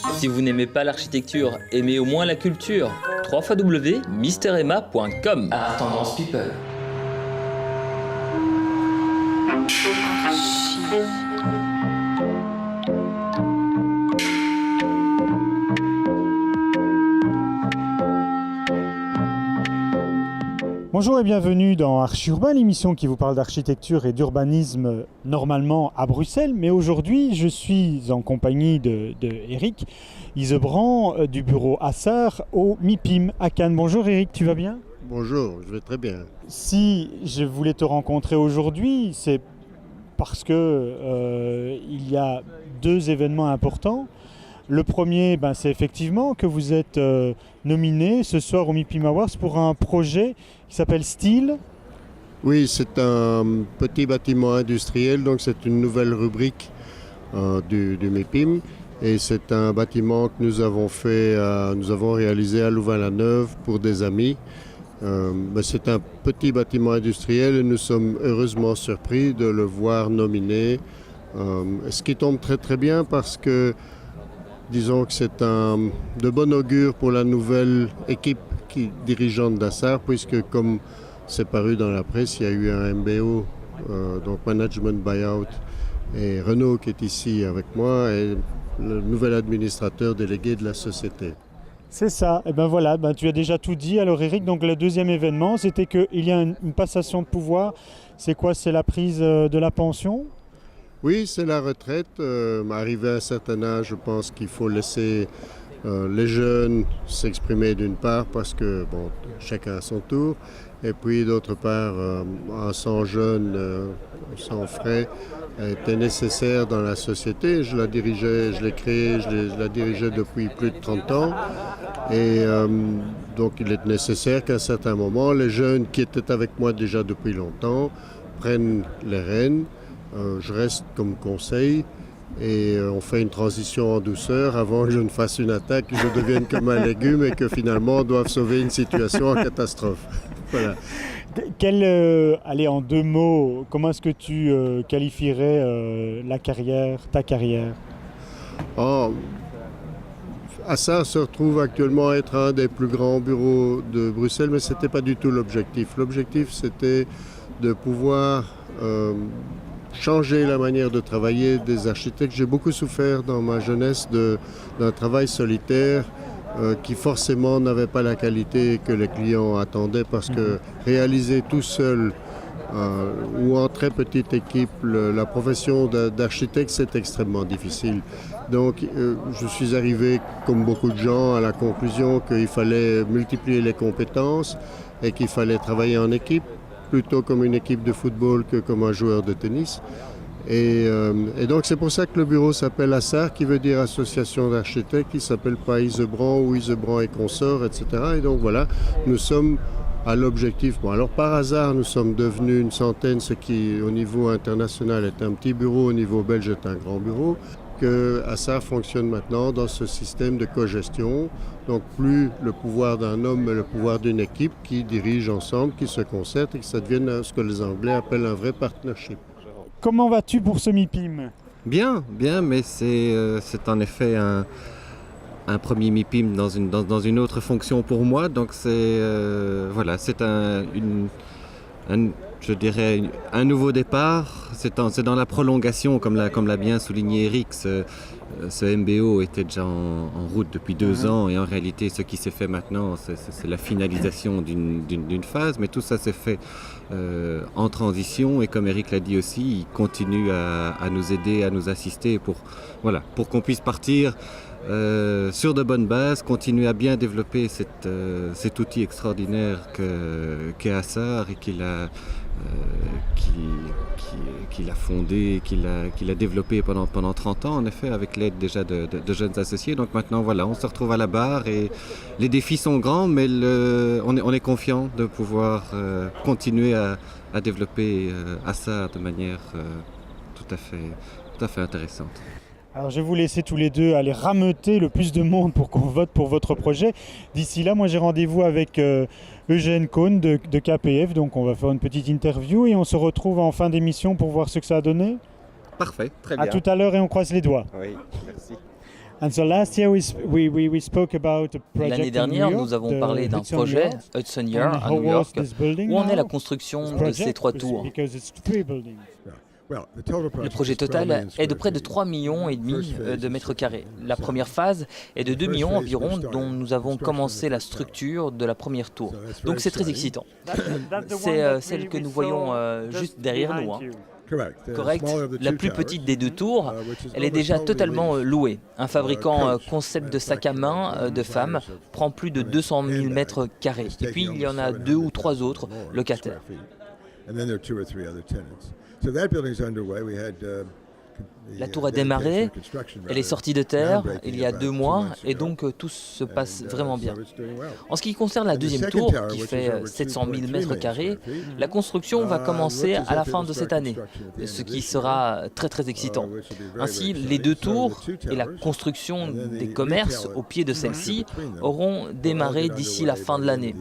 Si vous n'aimez pas l'architecture, aimez au moins la culture. www.misteremma.com. Art Tendance People. Bonjour et bienvenue dans Archurbain, l'émission qui vous parle d'architecture et d'urbanisme normalement à Bruxelles. Mais aujourd'hui, je suis en compagnie de Eric Isebrand du bureau Assar au MIPIM à Cannes. Bonjour Eric, tu vas bien ? Bonjour, je vais très bien. Si je voulais te rencontrer aujourd'hui, c'est parce que il y a deux événements importants. Le premier, c'est effectivement que vous êtes nominé ce soir au MIPIM Awards pour un projet qui s'appelle Style. Oui, c'est un petit bâtiment industriel, donc c'est une nouvelle rubrique du MIPIM. Et c'est un bâtiment que nous avons réalisé à Louvain-la-Neuve pour des amis. C'est un petit bâtiment industriel et nous sommes heureusement surpris de le voir nominé. Ce qui tombe très très bien parce que disons que c'est de bon augure pour la nouvelle équipe dirigeante d'Assar, puisque comme c'est paru dans la presse, il y a eu un MBO, donc Management Buyout, et Renaud qui est ici avec moi, et le nouvel administrateur délégué de la société. C'est ça, et voilà, tu as déjà tout dit. Alors Eric, donc le deuxième événement, c'était qu'il y a une passation de pouvoir. C'est quoi ? C'est la prise de la pension ? Oui, c'est la retraite. Arrivé à un certain âge, je pense qu'il faut laisser les jeunes s'exprimer d'une part parce que chacun à son tour. Et puis d'autre part, un sang jeune, sans frais, était nécessaire dans la société. Je l'ai créée, je la dirigeais depuis plus de 30 ans. Et donc il est nécessaire qu'à un certain moment, les jeunes qui étaient avec moi déjà depuis longtemps prennent les rênes. Je reste comme conseil et on fait une transition en douceur avant que je ne fasse une attaque, que je devienne comme un légume et que finalement on doive sauver une situation en catastrophe. Voilà. Allez, en deux mots, comment est-ce que tu qualifierais ta carrière ? Assar se retrouve actuellement être un des plus grands bureaux de Bruxelles, mais ce n'était pas du tout l'objectif. L'objectif, c'était de pouvoir changer la manière de travailler des architectes. J'ai beaucoup souffert dans ma jeunesse d'un travail solitaire qui forcément n'avait pas la qualité que les clients attendaient parce que réaliser tout seul ou en très petite équipe la profession d'architecte, c'est extrêmement difficile. Donc je suis arrivé, comme beaucoup de gens, à la conclusion qu'il fallait multiplier les compétences et qu'il fallait travailler en équipe, plutôt comme une équipe de football que comme un joueur de tennis. Et donc c'est pour ça que le bureau s'appelle Assar, qui veut dire Association d'architectes, qui ne s'appelle pas Isebrand ou Isebrand et consorts, etc. Et donc voilà, nous sommes à l'objectif. Alors par hasard, nous sommes devenus une centaine, ce qui au niveau international est un petit bureau, au niveau belge est un grand bureau. Que Assar fonctionne maintenant dans ce système de cogestion, donc plus le pouvoir d'un homme, mais le pouvoir d'une équipe qui dirige ensemble, qui se concerte et que ça devienne ce que les Anglais appellent un vrai partnership. Comment vas-tu pour ce MIPIM ? Bien, mais c'est en effet un premier MIPIM dans une autre fonction pour moi, donc c'est je dirais un nouveau départ. C'est dans la prolongation, comme l'a bien souligné Eric. Ce MBO était déjà en route depuis 2 ans et en réalité ce qui s'est fait maintenant c'est la finalisation d'une phase, mais tout ça s'est fait en transition et comme Eric l'a dit aussi, il continue à nous aider, à nous assister pour qu'on puisse partir sur de bonnes bases, continuer à bien développer cet outil extraordinaire qu'est Assar et qu'il a fondé, qu'il a développé pendant 30 ans en effet avec l'aide déjà de jeunes associés. Donc maintenant on se retrouve à la barre et les défis sont grands, mais on est confiant de pouvoir continuer à développer Assar de manière tout à fait intéressante. Alors je vais vous laisser tous les deux aller rameuter le plus de monde pour qu'on vote pour votre projet. D'ici là, moi j'ai rendez-vous avec Eugène Cohn de KPF, donc on va faire une petite interview et on se retrouve en fin d'émission pour voir ce que ça a donné. Parfait, très bien. À tout à l'heure et on croise les doigts. Oui, merci. And so last year we spoke about a project L'année in dernière, New York, nous avons the parlé d'un Hudson projet, Yards. Hudson Yard, And à how New was York, this building où en est la now? construction This de project, ces 3 tours. because it's 3 buildings. Le projet total est de près de 3,5 millions de mètres carrés. La première phase est de 2 millions environ, dont nous avons commencé la structure de la première tour. Donc c'est très excitant. C'est celle que nous voyons juste derrière nous. Correct. La plus petite des 2 tours, elle est déjà totalement louée. Un fabricant concept de sac à main de femmes prend plus de 200 000 mètres carrés. Et puis il y en a 2 ou 3 autres locataires. La tour a démarré, elle est sortie de terre il y a 2 mois et donc tout se passe vraiment bien. En ce qui concerne la deuxième tour, qui fait 700 000 mètres carrés, la construction va commencer à la fin de cette année, ce qui sera très très excitant. Ainsi, les 2 tours et la construction des commerces au pied de celle-ci auront démarré d'ici la fin de l'année.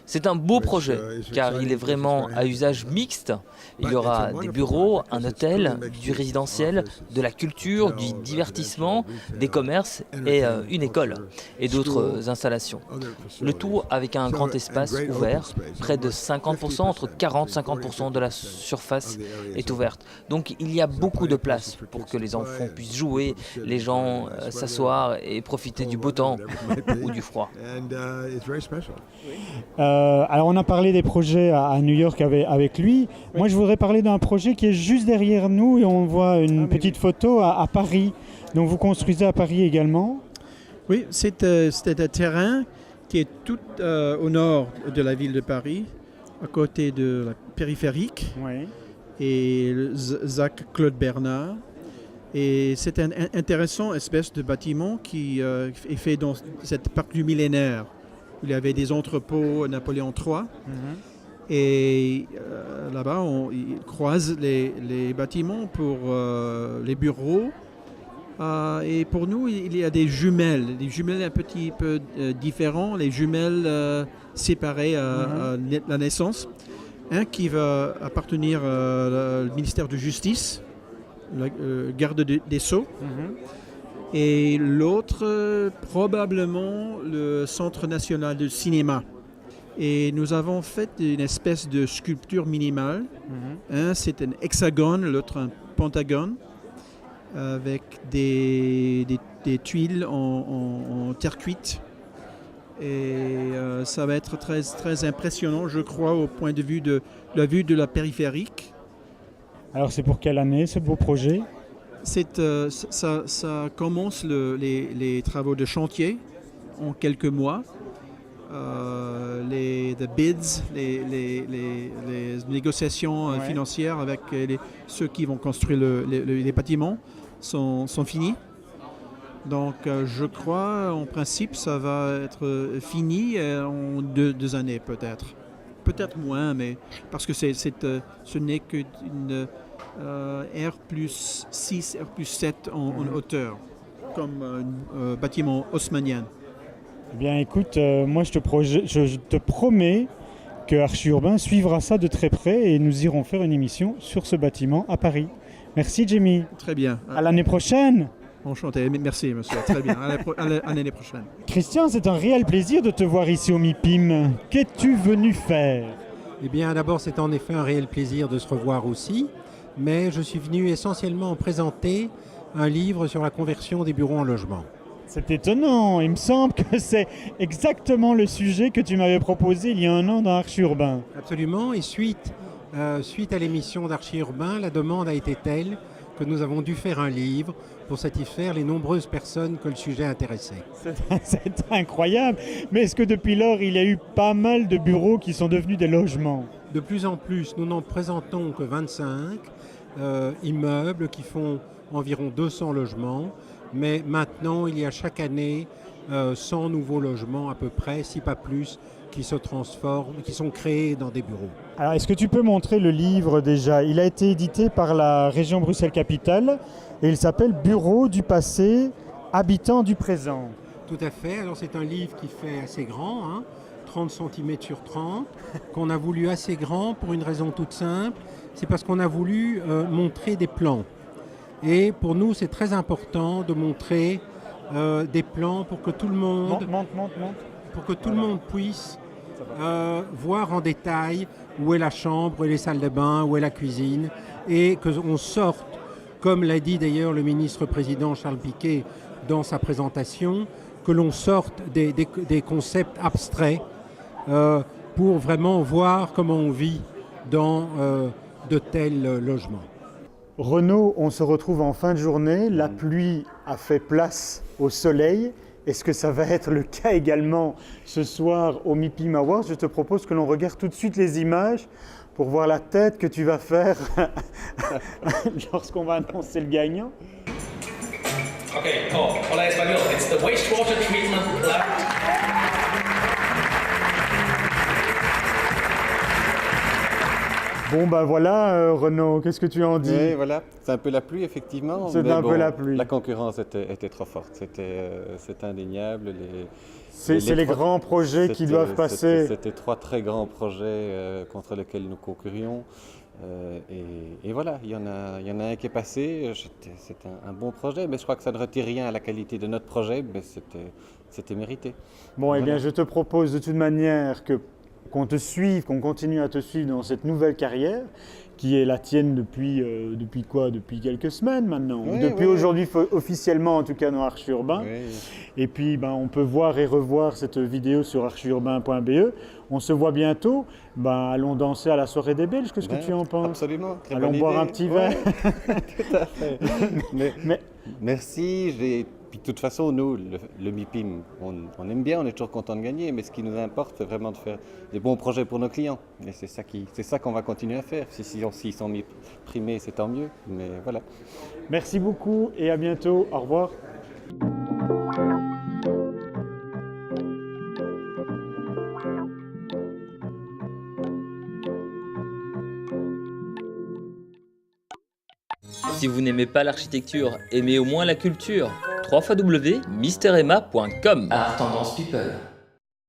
C'est un beau projet car il est vraiment à usage mixte. Il y aura des bureaux, un hôtel, du résidentiel, de la culture, du divertissement, des commerces et une école et d'autres installations. Le tout avec un grand espace ouvert, près de 50%, entre 40 et 50% de la surface est ouverte. Donc il y a beaucoup de place pour que les enfants puissent jouer, les gens s'asseoir et profiter du beau temps ou du froid. Alors on a parlé des projets à New York avec lui. Moi je voudrais parler d'un projet qui est juste derrière nous et on voit une petite photo à Paris. Donc vous construisez à Paris également? Oui, c'est un terrain qui est tout au nord de la ville de Paris, à côté de la périphérique, Oui. et Zach Claude Bernard. Et c'est un intéressant espèce de bâtiment qui est fait dans cette parc du millénaire. Il y avait des entrepôts Napoléon III. Et là-bas, ils croisent les bâtiments pour les bureaux. Et pour nous, il y a des jumelles un petit peu différents, les jumelles séparées à la naissance. Un qui va appartenir au ministère de Justice, la garde des Sceaux. Et l'autre, probablement, le Centre national de cinéma. Et nous avons fait une espèce de sculpture minimale. Un, c'est un hexagone, l'autre un pentagone, avec des tuiles en terre cuite. Et ça va être très, très impressionnant, je crois, au point de vue de la vue de la périphérique. Alors c'est pour quelle année ce beau projet? Ça commence les travaux de chantier en quelques mois. Les bids, les négociations financières avec ceux qui vont construire les bâtiments sont finis. Donc je crois en principe ça va être fini en 2 années peut-être. Peut-être moins, mais parce que ce n'est qu'une R+6, R+7 en hauteur, comme un bâtiment haussmannien. Eh bien écoute, moi je te promets que Archie-Urbain suivra ça de très près et nous irons faire une émission sur ce bâtiment à Paris. Merci Jamie. Très bien. À l'année prochaine. Enchanté. Merci monsieur. Très bien. À l'année prochaine. Christian, c'est un réel plaisir de te voir ici au MIPIM. Qu'es-tu venu faire? Eh bien d'abord c'est en effet un réel plaisir de se revoir aussi, mais je suis venu essentiellement présenter un livre sur la conversion des bureaux en logement. C'est étonnant, il me semble que c'est exactement le sujet que tu m'avais proposé il y a 1 an dans Archie-Urbain. Absolument, et suite à l'émission d'Archie-Urbain, la demande a été telle que nous avons dû faire un livre pour satisfaire les nombreuses personnes que le sujet intéressait. C'est incroyable, mais est-ce que depuis lors il y a eu pas mal de bureaux qui sont devenus des logements? De plus en plus, nous n'en présentons que 25 immeubles qui font environ 200 logements. Mais maintenant, il y a chaque année 100 nouveaux logements à peu près, si pas plus, qui se transforment, qui sont créés dans des bureaux. Alors, est-ce que tu peux montrer le livre déjà? Il a été édité par la région Bruxelles-Capitale et il s'appelle « Bureaux du passé, habitants du présent ». Tout à fait. Alors, c'est un livre qui fait assez grand, 30 cm sur 30, qu'on a voulu assez grand pour une raison toute simple. C'est parce qu'on a voulu montrer des plans. Et pour nous, c'est très important de montrer des plans pour que tout le monde, pour que tout le monde puisse voir en détail où est la chambre, où est les salles de bain, où est la cuisine, et qu'on sorte, comme l'a dit d'ailleurs le ministre-président Charles Piquet dans sa présentation, que l'on sorte des concepts abstraits pour vraiment voir comment on vit dans de tels logements. Renaud, on se retrouve en fin de journée, la pluie a fait place au soleil. Est-ce que ça va être le cas également ce soir au MIPIM Awards? Je te propose que l'on regarde tout de suite les images pour voir la tête que tu vas faire lorsqu'on va annoncer le gagnant. Ok, hola español. It's the wastewater treatment plant. Bon ben voilà Renaud, qu'est-ce que tu en dis? Oui, voilà, c'est un peu la pluie effectivement. C'est un peu la pluie. La concurrence était trop forte, c'est indéniable. C'est les grands projets qui doivent passer. C'était 3 très grands projets contre lesquels nous concurions. Et voilà, il y en a un qui est passé, c'était un bon projet, mais je crois que ça ne retire rien à la qualité de notre projet, mais c'était mérité. Bon, voilà. Eh bien je te propose de toute manière qu'on te suive, qu'on continue à te suivre dans cette nouvelle carrière, qui est la tienne depuis quoi? Depuis quelques semaines maintenant. Oui, depuis aujourd'hui officiellement en tout cas dans Archi Urbain. Oui. Et puis on peut voir et revoir cette vidéo sur archiurbain.be. On se voit bientôt. Allons danser à la soirée des Belges. Qu'est-ce que tu en penses? Absolument. Allons boire un petit verre. Tout à fait. mais merci. Puis de toute façon, nous, le MIPIM, on aime bien, on est toujours content de gagner, mais ce qui nous importe, c'est vraiment de faire des bons projets pour nos clients. Et c'est ça qu'on va continuer à faire. S'ils sont primés, c'est tant mieux, mais voilà. Merci beaucoup et à bientôt. Au revoir. Si vous n'aimez pas l'architecture, aimez au moins la culture. www.misteremma.com. Art Tendance People.